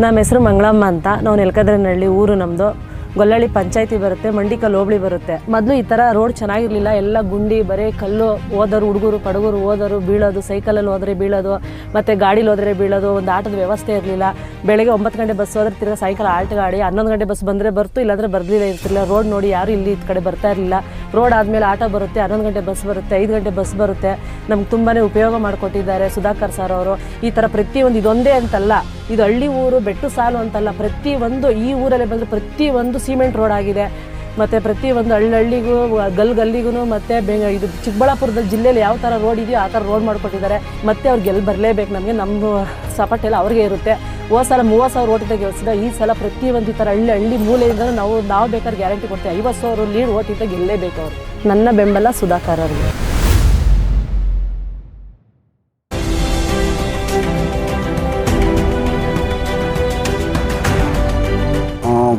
ನಮ್ಮ ಹೆಸರು ಮಂಗಳಮ್ಮ ಅಂತ. ನಾವು ನೆಲಕದ್ರನಹಳ್ಳಿ ಊರು ನಮ್ಮದು. ಗೊಲ್ಲಳ್ಳಿ ಪಂಚಾಯತಿ ಬರುತ್ತೆ, ಮಂಡಿಕಲ್ ಹೋಬಳಿ ಬರುತ್ತೆ. ಮೊದಲು ಈ ಥರ ರೋಡ್ ಚೆನ್ನಾಗಿರಲಿಲ್ಲ, ಎಲ್ಲ ಗುಂಡಿ ಬರೀ ಕಲ್ಲು. ಹೋದರು ಹುಡುಗರು ಪಡುಗರು ಹೋದರು ಬೀಳೋದು, ಸೈಕಲಲ್ಲಿ ಹೋದರೆ ಬೀಳೋದು, ಮತ್ತು ಗಾಡೀಲಿ ಹೋದರೆ ಬೀಳೋದು. ಒಂದು ಆಟದ ವ್ಯವಸ್ಥೆ ಇರಲಿಲ್ಲ. ಬೆಳಗ್ಗೆ 9 ಗಂಟೆ ಬಸ್ ಹೋದ್ರೆ ತಿರ್ಗಿ ಸಾಯಂಕಾಲ ಆಲ್ಟ್ ಗಾಡಿ, 11 ಗಂಟೆ ಬಸ್ ಬಂದರೆ ಬರ್ತು, ಇಲ್ಲಾಂದರೆ ಬರಲಿಲ್ಲ ಇರ್ತಿಲ್ಲ. ರೋಡ್ ನೋಡಿ ಯಾರು ಇಲ್ಲಿ ಈ ಕಡೆ ಬರ್ತಾ ಇರಲಿಲ್ಲ. ರೋಡ್ ಆದಮೇಲೆ ಆಟೋ ಬರುತ್ತೆ, 11 ಗಂಟೆ ಬಸ್ ಬರುತ್ತೆ, 5 ಗಂಟೆ ಬಸ್ ಬರುತ್ತೆ. ನಮ್ಗೆ ತುಂಬಾ ಉಪಯೋಗ ಮಾಡಿಕೊಟ್ಟಿದ್ದಾರೆ ಸುಧಾಕರ್ ಸರ್ ಅವರು. ಈ ಥರ ಪ್ರತಿಯೊಂದು, ಇದೊಂದೇ ಅಂತಲ್ಲ, ಇದು ಹಳ್ಳಿ ಊರು ಬೆಟ್ಟು ಸಾಲು ಅಂತಲ್ಲ, ಪ್ರತಿಯೊಂದು ಈ ಊರಲ್ಲೇ ಬಂದರೆ ಪ್ರತಿಯೊಂದು ಸಿಮೆಂಟ್ ರೋಡ್ ಆಗಿದೆ. ಮತ್ತು ಪ್ರತಿಯೊಂದು ಹಳ್ಳಿಗೂ ಗಲ್ಲಿಗೂ ಮತ್ತು ಇದು ಚಿಕ್ಕಬಳ್ಳಾಪುರದಲ್ಲಿ ಜಿಲ್ಲೆಯಲ್ಲಿ ಯಾವ ಥರ ರೋಡ್ ಇದೆಯೋ ಆ ಥರ ರೋಡ್ ಮಾಡಿಕೊಟ್ಟಿದ್ದಾರೆ. ಮತ್ತು ಅವ್ರಿಗೆ ಗೆಲ್ಲಿ ಬರಲೇಬೇಕು. ನಮಗೆ ನಮ್ಮ ಸಪೋರ್ಟ್ ಎಲ್ಲ ಅವ್ರಿಗೆ ಇರುತ್ತೆ. ಹೋದ ಸಲ 30,000 ಓಟಿಂದ ಗೆಲ್ಸಿದ, ಈ ಸಲ ಪ್ರತಿಯೊಂದು ಈ ಥರ ಹಳ್ಳಿ ಮೂಲೆಯಿಂದ ನಾವು ಬೇಕಾದ್ರೆ ಗ್ಯಾರಂಟಿ ಕೊಡ್ತೀವಿ. 50,000 ಲೀಡ್ ಓಟಿಂದ ಗೆಲ್ಲೇಬೇಕು ಅವರು. ನನ್ನ ಬೆಂಬಲ ಸುಧಾಕರ್ ಅವ್ರಿಗೆ.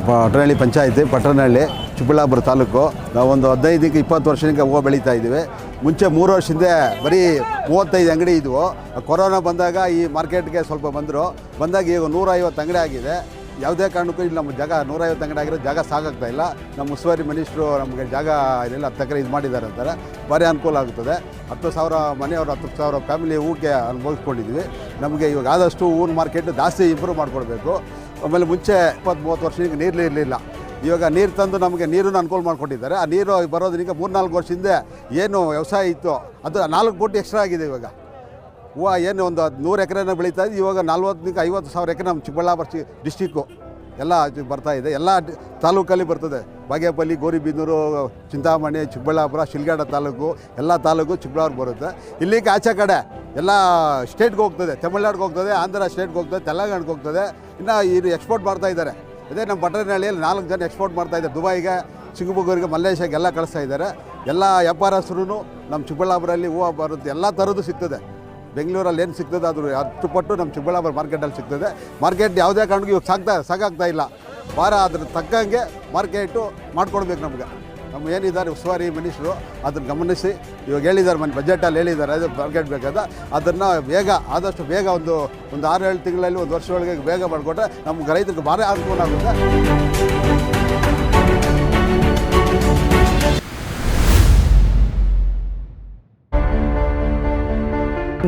ಪಟ್ಟಣಹಳ್ಳಿ ಪಂಚಾಯತಿ, ಪಟ್ಟಣಹಳ್ಳಿ, ಚಿಕ್ಕಬಳ್ಳಾಪುರ ತಾಲೂಕು. ನಾವೊಂದು 15-20 ವರ್ಷದಿಂದ ಹೂವು ಬೆಳೀತಾ ಇದ್ದೀವಿ. ಮುಂಚೆ 3 ವರ್ಷದಿಂದ ಬರೀ 35 ಅಂಗಡಿ ಇದ್ವು. ಕೊರೋನಾ ಬಂದಾಗ ಈ ಮಾರ್ಕೆಟ್ಗೆ ಸ್ವಲ್ಪ ಬಂದಾಗ ಈಗ 150 ಅಂಗಡಿ ಆಗಿದೆ. ಯಾವುದೇ ಕಾರಣಕ್ಕೂ ಇಲ್ಲಿ ನಮ್ಮ ಜಾಗ 150 ಅಂಗಡಿ ಆಗಿರೋ ಜಾಗ ಸಾಕಾಗ್ತಾ ಇಲ್ಲ. ನಮ್ಮ ಉಸ್ತುವಾರಿ ಮಿನಿಸ್ಟ್ರು ನಮಗೆ ಜಾಗ ಇದೆಲ್ಲ 10 ಎಕರೆ ಇದು ಮಾಡಿದ್ದಾರೆ ಅಂತಾರೆ. ಭಾರಿ ಅನುಕೂಲ ಆಗುತ್ತದೆ. 10,000 ಮನೆಯವರು 10,000 ಫ್ಯಾಮಿಲಿ ಹೂಗೆ ಅನುಭವಿಸ್ಕೊಂಡಿದ್ವಿ. ನಮಗೆ ಇವಾಗ ಆದಷ್ಟು ಹೂವಿನ ಮಾರ್ಕೆಟ್ ಜಾಸ್ತಿ ಇಂಪ್ರೂವ್ ಮಾಡಿಕೊಡ್ಬೇಕು. ಆಮೇಲೆ ಮುಂಚೆ 20-30 ವರ್ಷಕ್ಕೆ ನೀರು ಇರಲಿಲ್ಲ. ಇವಾಗ ನೀರು ತಂದು ನಮಗೆ ನೀರನ್ನು ಅನುಕೂಲ ಮಾಡಿಕೊಟ್ಟಿದ್ದಾರೆ. ಆ ನೀರು ಬರೋದ್ರಿಂದ 3-4 ವರ್ಷದಿಂದ ಏನು ವ್ಯವಸಾಯ ಇತ್ತು ಅದು 4 ಕೋಟಿ ಎಕ್ಸ್ಟ್ರಾ ಆಗಿದೆ. ಇವಾಗ ಹೂವು ಏನು ಒಂದು 100 ಎಕರೆನ ಬೆಳೀತಾ ಇದೆ. ಇವಾಗ 40,000-50,000 ಎಕರೆ ನಮ್ಮ ಚಿಕ್ಕಬಳ್ಳಾಪುರ ಡಿಸ್ಟಿಕ್ಕು ಎಲ್ಲ ಬರ್ತಾಯಿದೆ. ಎಲ್ಲ ತಾಲೂಕಲ್ಲಿ ಬರ್ತದೆ. ಬಾಗೇಪಲ್ಲಿ, ಗೌರಿಬಿದನೂರು, ಚಿಂತಾಮಣಿ, ಚಿಕ್ಕಬಳ್ಳಾಪುರ, ಶಿಲ್ಘಟ್ಟ ತಾಲೂಕು, ಎಲ್ಲ ತಾಲೂಕು ಚಿಕ್ಕಬಳ್ಳಾಪುರ ಬರುತ್ತೆ. ಇಲ್ಲಿಗೆ ಆಚೆ ಕಡೆ ಎಲ್ಲ ಸ್ಟೇಟ್ಗೆ ಹೋಗ್ತದೆ. ತಮಿಳ್ನಾಡಿಗೆ ಹೋಗ್ತದೆ, ಆಂಧ್ರ ಸ್ಟೇಟ್ಗೆ ಹೋಗ್ತದೆ, ತೆಲಂಗಾಣಕ್ಕೆ ಹೋಗ್ತದೆ. ಇನ್ನು ಇದು ಎಕ್ಸ್ಪೋರ್ಟ್ ಮಾಡ್ತಾಯಿದ್ದಾರೆ. ಅದೇ ನಮ್ಮ ಪಟ್ಟಣಹಳ್ಳಿಯಲ್ಲಿ 4 ಜನ ಎಕ್ಸ್ಪೋರ್ಟ್ ಮಾಡ್ತಾಯಿದ್ದಾರೆ. ದುಬೈಗೆ, ಸಿಂಗಪೂರಿಗೆ, ಮಲೇಷ್ಯಾಗೆ ಎಲ್ಲ ಕಳಿಸ್ತಾ ಇದ್ದಾರೆ. ಎಲ್ಲ ವ್ಯಾಪಾರಸ್ಥರು ನಮ್ಮ ಚಿಕ್ಕಬಳ್ಳಾಪುರಲ್ಲಿ ಹೂವು ಬರುತ್ತೆ. ಎಲ್ಲ ಥರದ್ದು ಸಿಗ್ತದೆ. ಬೆಂಗಳೂರಲ್ಲಿ ಏನು ಸಿಗ್ತದೆ ಅಷ್ಟು ಪಟ್ಟು ನಮ್ಮ ಚಿಕ್ಕಬಳ್ಳಾಪುರ ಮಾರ್ಕೆಟಲ್ಲಿ ಸಿಗ್ತದೆ. ಮಾರ್ಕೆಟ್ ಯಾವುದೇ ಕಾರಣಕ್ಕೂ ಇವಾಗ ಸಾಕಾಗ್ತಾ ಇಲ್ಲ. ವಾರ ಅದ್ರ ತಕ್ಕಂಗೆ ಮಾರ್ಕೆಟು ಮಾಡಿಕೊಡ್ಬೇಕು ನಮ್ಗೆ. ನಮ್ಮ ಏನಿದ್ದಾರೆ ಉಸ್ತುವಾರಿ ಮಿನಿಸ್ಟ್ರು ಅದನ್ನು ಗಮನಿಸಿ ಇವಾಗ ಹೇಳಿದ್ದಾರೆ, ಮನೆ ಬಜೆಟಲ್ಲಿ ಹೇಳಿದ್ದಾರೆ ಅದು ಮಾರ್ಕೆಟ್ ಬೇಕಾದ ಅದನ್ನು ಆದಷ್ಟು ಬೇಗ ಒಂದು 6-7 ತಿಂಗಳಲ್ಲಿ 1 ವರ್ಷ ಒಳಗೆ ಬೇಗ ಮಾಡಿಕೊಟ್ರೆ ನಮ್ಗೆ ರೈತರಿಗೆ ಭಾರಿ ಅನುಕೂಲ ಆಗುತ್ತೆ.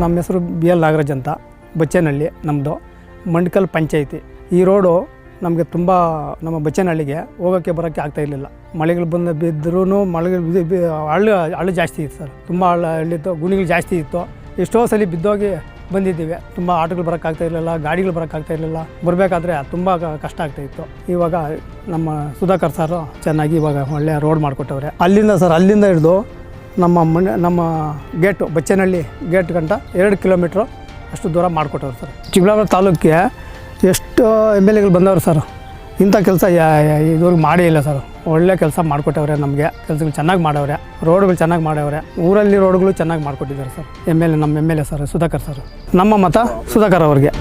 ನಮ್ಮ ಹೆಸರು BL ನಾಗರಾಜ್ ಅಂತ. ಬಚ್ಚೇನಹಳ್ಳಿ ನಮ್ಮದು. ಮಂಡಿಕಲ್ ಪಂಚಾಯತಿ. ಈ ರೋಡು ನಮಗೆ ತುಂಬ ನಮ್ಮ ಬಚ್ಚೇನಹಳ್ಳಿಗೆ ಹೋಗೋಕ್ಕೆ ಬರೋಕ್ಕೆ ಆಗ್ತಾಯಿರಲಿಲ್ಲ. ಮಳೆಗಳು ಬಿದ್ದರೂ ಹಳ್ಳು ಜಾಸ್ತಿ ಇತ್ತು ಸರ್. ತುಂಬ ಹಳ್ಳಿತ್ತು, ಗುಣಿಗಳು ಜಾಸ್ತಿ ಇತ್ತು. ಎಷ್ಟೋ ಸಲ ಬಿದ್ದೋಗಿ ಬಂದಿದ್ದೀವಿ. ತುಂಬ ಆಟೋಗಳು ಬರೋಕ್ಕಾಗ್ತಾಯಿರಲಿಲ್ಲ, ಗಾಡಿಗಳು ಬರೋಕ್ಕಾಗ್ತಾಯಿರಲಿಲ್ಲ. ಬರಬೇಕಾದ್ರೆ ತುಂಬ ಕಷ್ಟ ಆಗ್ತಾಯಿತ್ತು. ಇವಾಗ ನಮ್ಮ ಸುಧಾಕರ್ ಸರ್ ಚೆನ್ನಾಗಿ ಇವಾಗ ಒಳ್ಳೆಯ ರೋಡ್ ಮಾಡಿಕೊಟ್ಟವ್ರೆ. ಅಲ್ಲಿಂದ ಹಿಡಿದು ನಮ್ಮ ಗೇಟು, ಬಚ್ಚೇನಹಳ್ಳಿ ಗೇಟ್ ಗಂಟ 2 ಕಿಲೋಮೀಟ್ರು ಅಷ್ಟು ದೂರ ಮಾಡಿಕೊಟ್ಟವ್ರು ಸರ್. ಚಿಕ್ಕಬಳ್ಳಾಪುರ ತಾಲೂಕಿಗೆ ಎಷ್ಟು MLAಗಳು ಬಂದವರು ಸರ್. ಇಂಥ ಕೆಲಸ ಇದುವರೆಗೆ ಮಾಡೇ ಇಲ್ಲ ಸರ್. ಒಳ್ಳೆ ಕೆಲಸ ಮಾಡಿಕೊಟ್ಟವ್ರೆ. ನಮಗೆ ಕೆಲಸಗಳು ಚೆನ್ನಾಗಿ ಮಾಡವ್ರೆ, ರೋಡ್ಗಳು ಚೆನ್ನಾಗಿ ಮಾಡವ್ರೆ. ಊರಲ್ಲಿ ರೋಡ್ಗಳು ಚೆನ್ನಾಗಿ ಮಾಡಿಕೊಟ್ಟಿದ್ದಾರೆ ಸರ್. ನಮ್ಮ MLA ಸರ್ ಸುಧಾಕರ್ ಸರ್. ನಮ್ಮ ಮತ ಸುಧಾಕರ್ ಅವ್ರಿಗೆ.